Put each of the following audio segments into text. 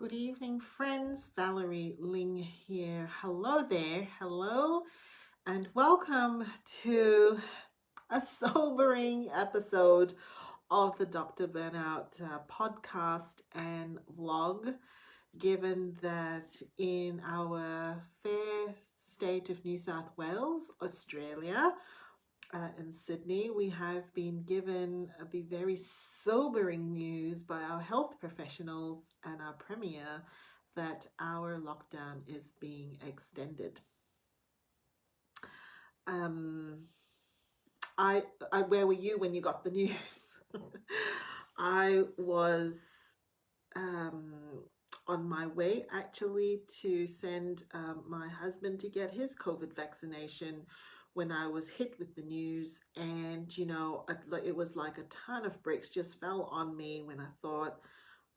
Good evening, friends. Valerie Ling here. Hello there. Hello, and welcome to a sobering episode of the Dr. Burnout podcast and vlog. Given that in our fair state of New South Wales, Australia, in Sydney, we have been given the very sobering news by our health professionals and our Premier that our lockdown is being extended. Um, where were you when you got the news? I was um, on my way actually to send my husband to get his COVID vaccination when I was hit with the news, and it was like a ton of bricks just fell on me when I thought,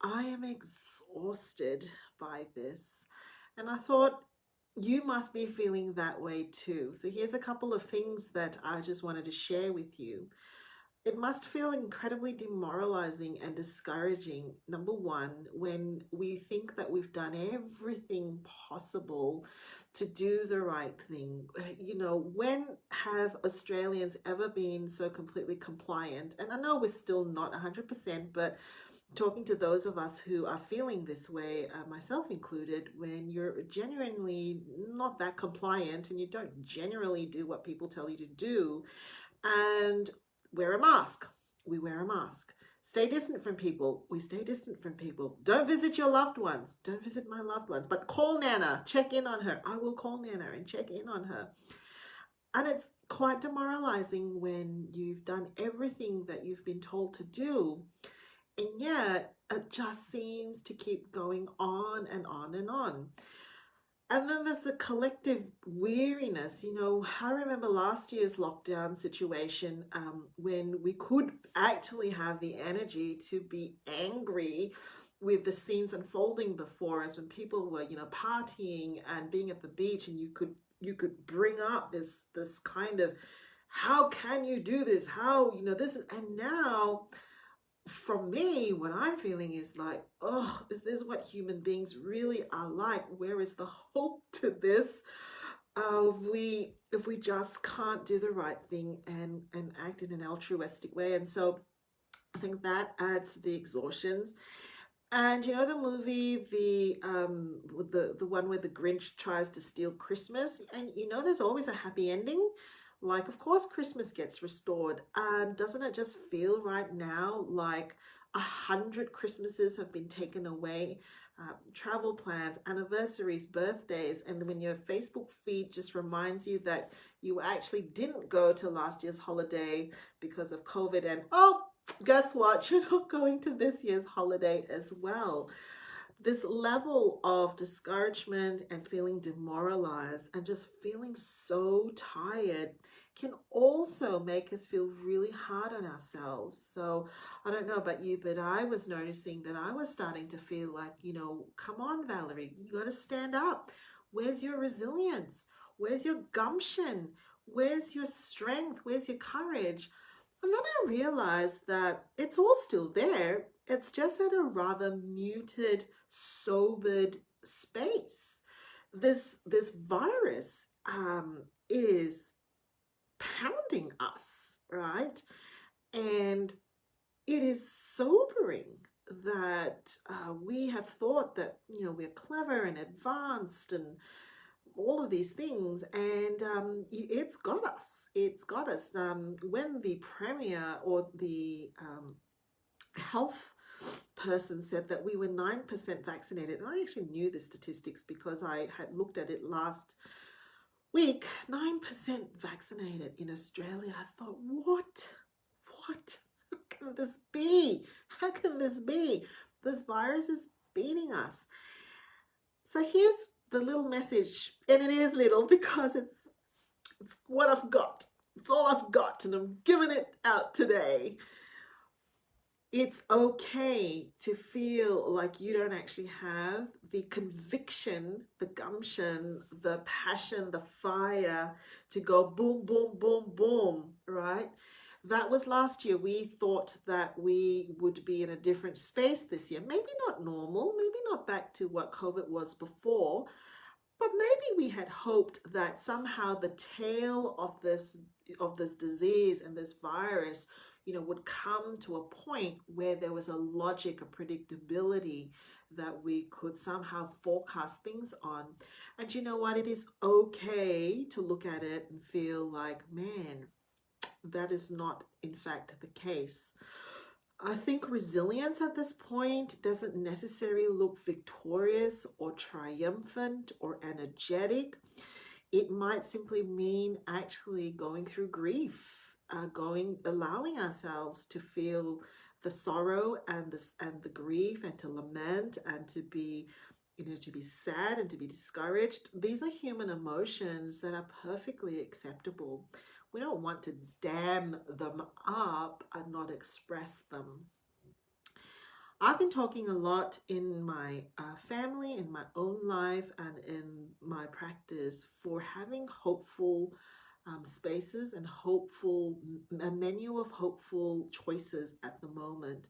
I am exhausted by this. And I thought, you must be feeling that way too. So here's a couple of things that I just wanted to share with you. It must feel incredibly demoralizing and discouraging, number one, when we think that we've done everything possible to do the right thing. When have Australians ever been so completely compliant? And I know we're still not 100%, but talking to those of us who are feeling this way, myself included, when you're genuinely not that compliant and you don't generally do what people tell you to do, and wear a mask, we wear a mask. Stay distant from people, we stay distant from people. Don't visit your loved ones, don't visit my loved ones, but call Nana, check in on her. I will call Nana and check in on her. And it's quite demoralizing when you've done everything that you've been told to do, and yet it just seems to keep going on and on and on. And then there's the collective weariness. I remember last year's lockdown situation, when we could actually have the energy to be angry with the scenes unfolding before us, when people were, partying and being at the beach, and you could bring up this kind of, how can you do this? How, this is, and now from me, what I'm feeling is like, oh, is this what human beings really are like? Where is the hope to this? If we just can't do the right thing and act in an altruistic way. And so I think that adds to the exhaustions. And the movie, the one where the Grinch tries to steal Christmas, and there's always a happy ending. Like, of course, Christmas gets restored. And doesn't it just feel right now like 100 Christmases have been taken away? Travel plans, anniversaries, birthdays, and when your Facebook feed just reminds you that you actually didn't go to last year's holiday because of COVID, and oh, guess what? You're not going to this year's holiday as well. This level of discouragement and feeling demoralized and just feeling so tired can also make us feel really hard on ourselves. So I don't know about you, but I was noticing that I was starting to feel like, come on, Valerie, you got to stand up. Where's your resilience? Where's your gumption? Where's your strength? Where's your courage? And then I realized that it's all still there. It's just at a rather muted, sobered space. This virus is pounding us, right? And it is sobering that we have thought that we're clever and advanced and all of these things, and it's got us. It's got us. When the Premier or the health person said that we were 9% vaccinated, and I actually knew the statistics because I had looked at it last week. 9% vaccinated in Australia. I thought, what? How can this be? How can this be? This virus is beating us. So here's the little message, and it is little because it's what I've got. It's all I've got, and I'm giving it out today. It's okay to feel like you don't actually have the conviction, the gumption, the passion, the fire to go boom, boom, boom, boom, right? That was last year. We thought that we would be in a different space this year. Maybe not normal, maybe not back to what COVID was before, but maybe we had hoped that somehow the tail of this disease and this virus, would come to a point where there was a logic, a predictability that we could somehow forecast things on. And you know what? It is okay to look at it and feel like, man, that is not in fact the case. I think resilience at this point doesn't necessarily look victorious or triumphant or energetic. It might simply mean actually going through grief, allowing ourselves to feel the sorrow and the grief, and to lament, and to be, to be sad and to be discouraged. These are human emotions that are perfectly acceptable. We don't want to dam them up and not express them. I've been talking a lot in my family, in my own life, and in my practice for having hopeful spaces and a menu of hopeful choices at the moment.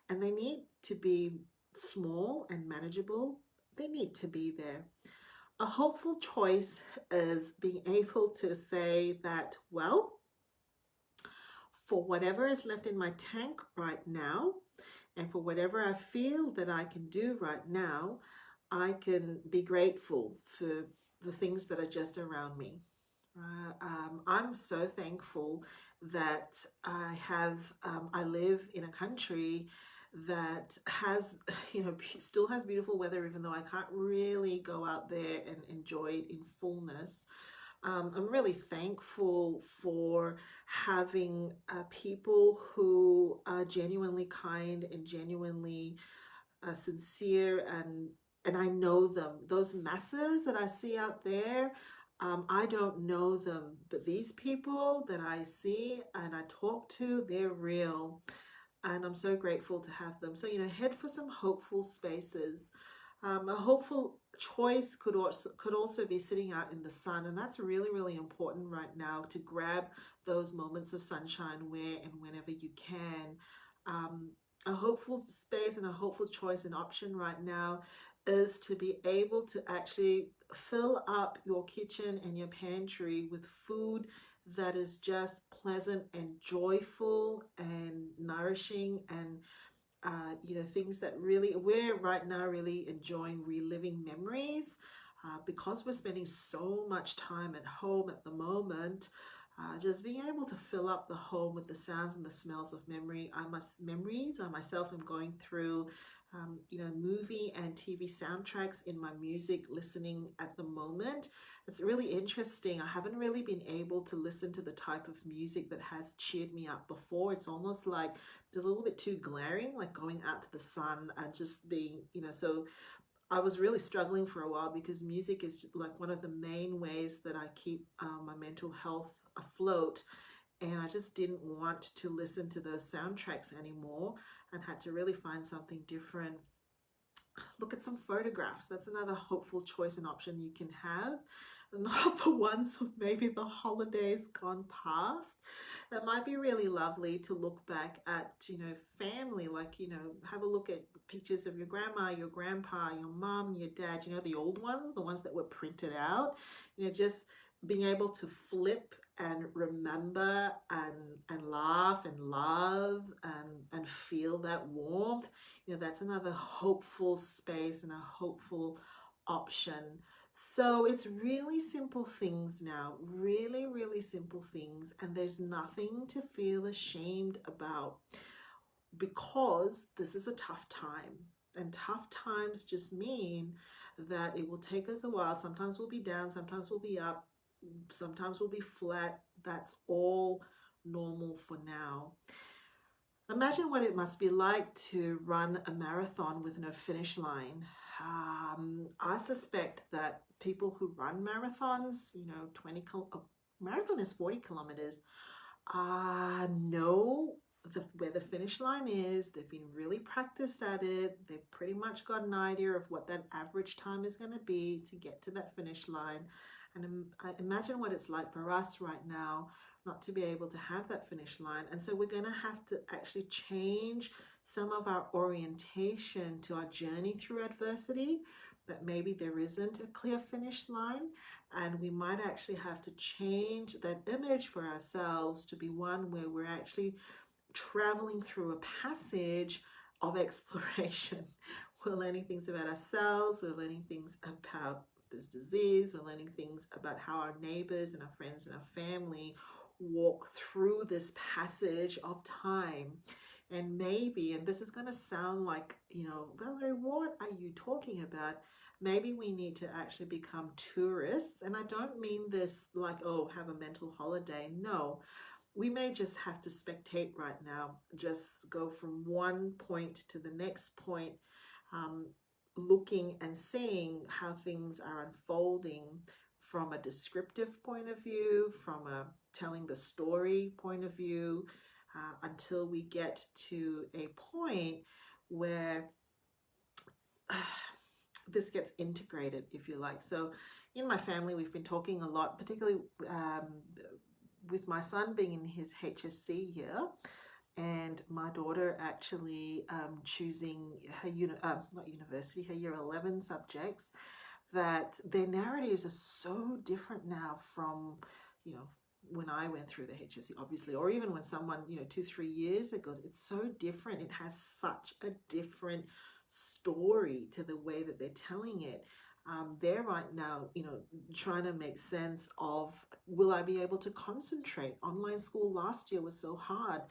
And they need to be small and manageable. They need to be there. A hopeful choice is being able to say that, well, for whatever is left in my tank right now, and for whatever I feel that I can do right now, I can be grateful for the things that are just around me. I'm so thankful that I live in a country that has, still has beautiful weather, even though I can't really go out there and enjoy it in fullness. I'm really thankful for having people who are genuinely kind and genuinely sincere, and I know them. Those masses that I see out there, I don't know them, but these people that I see and I talk to, they're real, and I'm so grateful to have them. So, head for some hopeful spaces. A hopeful choice could also be sitting out in the sun, and that's really, really important right now, to grab those moments of sunshine where and whenever you can. A hopeful space and a hopeful choice and option right now is to be able to actually fill up your kitchen and your pantry with food that is just pleasant and joyful and nourishing, and things that really, we're right now really enjoying reliving memories, because we're spending so much time at home at the moment. Just being able to fill up the home with the sounds and the smells of memories. I myself am going through, movie and TV soundtracks in my music listening at the moment. It's really interesting. I haven't really been able to listen to the type of music that has cheered me up before. It's almost like there's a little bit too glaring, like going out to the sun and just being, so I was really struggling for a while, because music is like one of the main ways that I keep my mental health afloat. And I just didn't want to listen to those soundtracks anymore, and had to really find something different. Look at some photographs. That's another hopeful choice and option you can have. Not the ones of maybe the holidays gone past. It might be really lovely to look back at, family, like, have a look at pictures of your grandma, your grandpa, your mom, your dad, the old ones, the ones that were printed out, just being able to flip and remember and laugh and love and feel that warmth. That's another hopeful space and a hopeful option. So it's really simple things now, really, really simple things. And there's nothing to feel ashamed about, because this is a tough time. And tough times just mean that it will take us a while. Sometimes we'll be down, sometimes we'll be up, sometimes we'll be flat. That's all normal for now. Imagine what it must be like to run a marathon with no finish line. I suspect that people who run marathons, marathon is 40 kilometers, know where the finish line is. They've been really practiced at it. They've pretty much got an idea of what that average time is going to be to get to that finish line. And I imagine what it's like for us right now, not to be able to have that finish line. And so we're going to have to actually change some of our orientation to our journey through adversity, that maybe there isn't a clear finish line, and we might actually have to change that image for ourselves to be one where we're actually traveling through a passage of exploration. We're learning things about ourselves, we're learning things about this disease, we're learning things about how our neighbors and our friends and our family walk through this passage of time. And maybe, and this is going to sound like, Valerie, what are you talking about? Maybe we need to actually become tourists. And I don't mean this like, oh, have a mental holiday. No, we may just have to spectate right now, just go from one point to the next point, looking and seeing how things are unfolding from a descriptive point of view, from a telling the story point of view, until we get to a point where this gets integrated, if you like. So in my family, we've been talking a lot, particularly with my son being in his HSC year, and my daughter actually choosing her not university, her year 11 subjects, that their narratives are so different now from, when I went through the HSC, obviously, or even when someone, 2-3 years ago. It's so different. It has such a different story to the way that they're telling it. They're right now, trying to make sense of, will I be able to concentrate? Online school last year was so hard.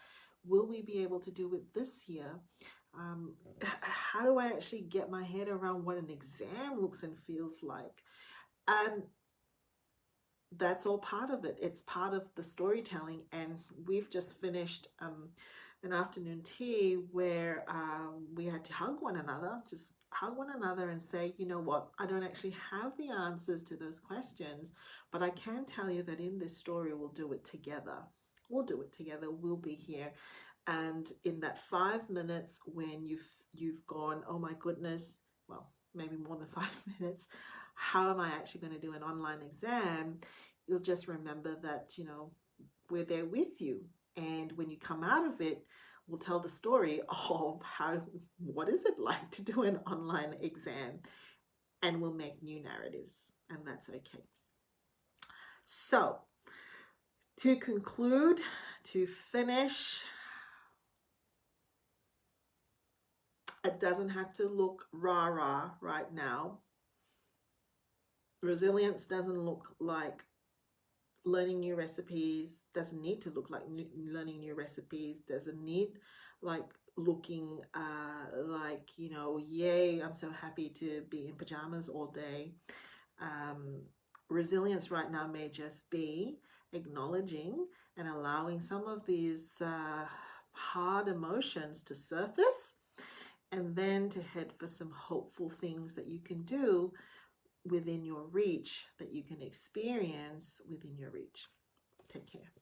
Will we be able to do it this year? How do I actually get my head around what an exam looks and feels like? And that's all part of it. It's part of the storytelling. And we've just finished an afternoon tea where we had to hug one another, just hug one another and say, you know what, I don't actually have the answers to those questions, but I can tell you that in this story, we'll do it together. We'll do it together. We'll be here. And in that 5 minutes when you've gone, oh my goodness, well, maybe more than 5 minutes, how am I actually going to do an online exam? You'll just remember that, we're there with you. And when you come out of it, we'll tell the story of what is it like to do an online exam, and we'll make new narratives, and that's okay. So to conclude, to finish, it doesn't have to look rah-rah right now. Resilience doesn't look like learning new recipes, doesn't need to look like learning new recipes, doesn't need like looking like, yay, I'm so happy to be in pajamas all day. Resilience right now may just be acknowledging and allowing some of these hard emotions to surface, and then to head for some hopeful things that you can do within your reach, that you can experience within your reach. Take care.